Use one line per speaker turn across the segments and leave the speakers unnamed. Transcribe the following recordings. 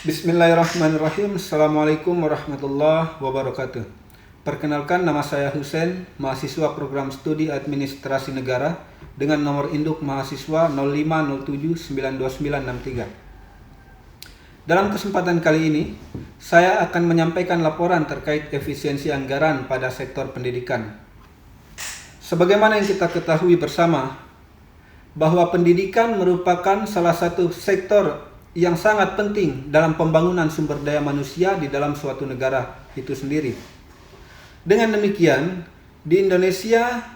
Bismillahirrahmanirrahim. Assalamualaikum warahmatullahi wabarakatuh. Perkenalkan, nama saya Husen, mahasiswa program studi administrasi negara dengan nomor induk mahasiswa 0507929963. Dalam kesempatan kali ini, saya akan menyampaikan laporan terkait efisiensi anggaran pada sektor pendidikan. Sebagaimana yang kita ketahui bersama, bahwa pendidikan merupakan salah satu sektor yang sangat penting dalam pembangunan sumber daya manusia di dalam suatu negara itu sendiri. Dengan demikian, di Indonesia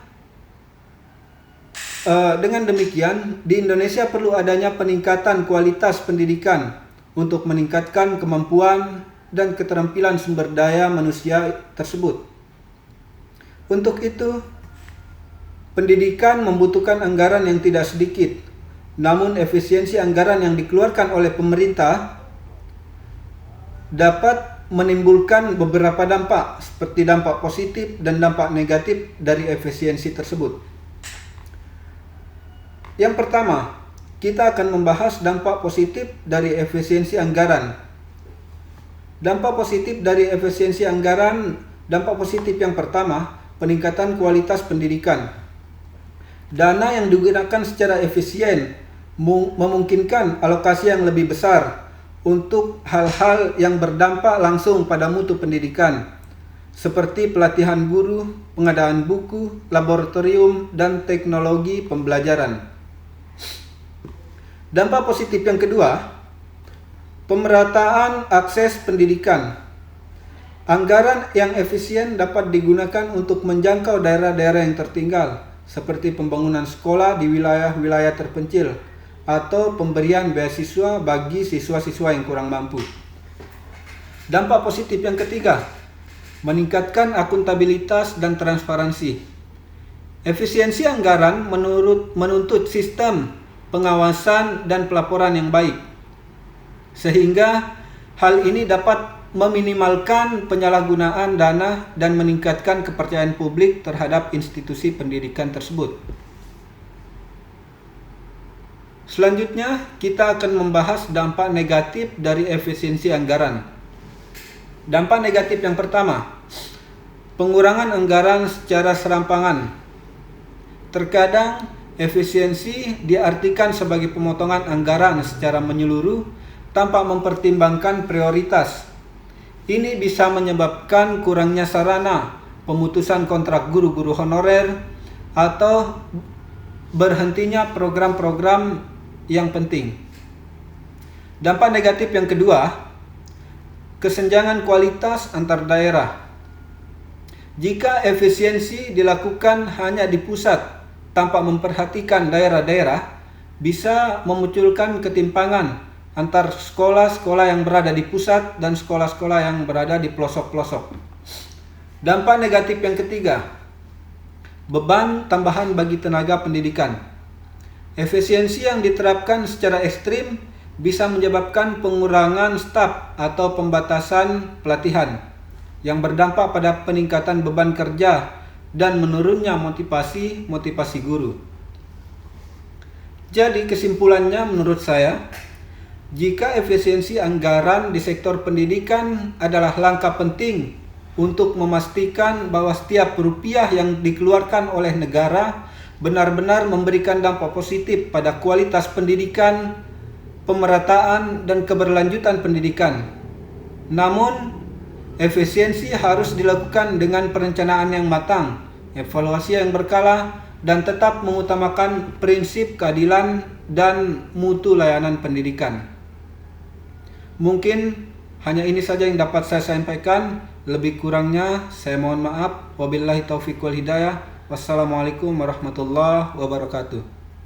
perlu adanya peningkatan kualitas pendidikan untuk meningkatkan kemampuan dan keterampilan sumber daya manusia tersebut. Untuk itu, pendidikan membutuhkan anggaran yang tidak sedikit. Namun efisiensi anggaran yang dikeluarkan oleh pemerintah dapat menimbulkan beberapa dampak, seperti dampak positif dan dampak negatif dari efisiensi tersebut. Yang pertama, kita akan membahas dampak positif dari efisiensi anggaran. Dampak positif dari efisiensi anggaran, dampak positif yang pertama, peningkatan kualitas pendidikan. Dana yang digunakan secara efisien memungkinkan alokasi yang lebih besar untuk hal-hal yang berdampak langsung pada mutu pendidikan, seperti pelatihan guru, pengadaan buku, laboratorium, dan teknologi pembelajaran. Dampak positif yang kedua, pemerataan akses pendidikan. Anggaran yang efisien dapat digunakan untuk menjangkau daerah-daerah yang tertinggal, seperti pembangunan sekolah di wilayah-wilayah terpencil, atau pemberian beasiswa bagi siswa-siswa yang kurang mampu. Dampak positif yang ketiga, meningkatkan akuntabilitas dan transparansi. Efisiensi anggaran menuntut sistem pengawasan dan pelaporan yang baik, sehingga hal ini dapat meminimalkan penyalahgunaan dana dan meningkatkan kepercayaan publik terhadap institusi pendidikan tersebut. Selanjutnya, kita akan membahas dampak negatif dari efisiensi anggaran. Dampak negatif yang pertama, pengurangan anggaran secara serampangan. Terkadang, efisiensi diartikan sebagai pemotongan anggaran secara menyeluruh tanpa mempertimbangkan prioritas. Ini bisa menyebabkan kurangnya sarana, pemutusan kontrak guru-guru honorer, atau berhentinya program-program yang penting. Dampak negatif yang kedua, kesenjangan kualitas antar daerah. Jika efisiensi dilakukan hanya di pusat tanpa memperhatikan daerah-daerah, bisa memunculkan ketimpangan antar sekolah-sekolah yang berada di pusat dan sekolah-sekolah yang berada di pelosok-pelosok. Dampak negatif yang ketiga, beban tambahan bagi tenaga pendidikan. Efisiensi yang diterapkan secara ekstrim bisa menyebabkan pengurangan staf atau pembatasan pelatihan yang berdampak pada peningkatan beban kerja dan menurunnya motivasi guru. Jadi kesimpulannya menurut saya, jika efisiensi anggaran di sektor pendidikan adalah langkah penting untuk memastikan bahwa setiap rupiah yang dikeluarkan oleh negara benar-benar memberikan dampak positif pada kualitas pendidikan, pemerataan, dan keberlanjutan pendidikan. Namun, efisiensi harus dilakukan dengan perencanaan yang matang, evaluasi yang berkala, dan tetap mengutamakan prinsip keadilan dan mutu layanan pendidikan. Mungkin hanya ini saja yang dapat saya sampaikan. Lebih kurangnya saya mohon maaf. Wabillahi taufiq wal hidayah. Wassalamualaikum warahmatullahi wabarakatuh.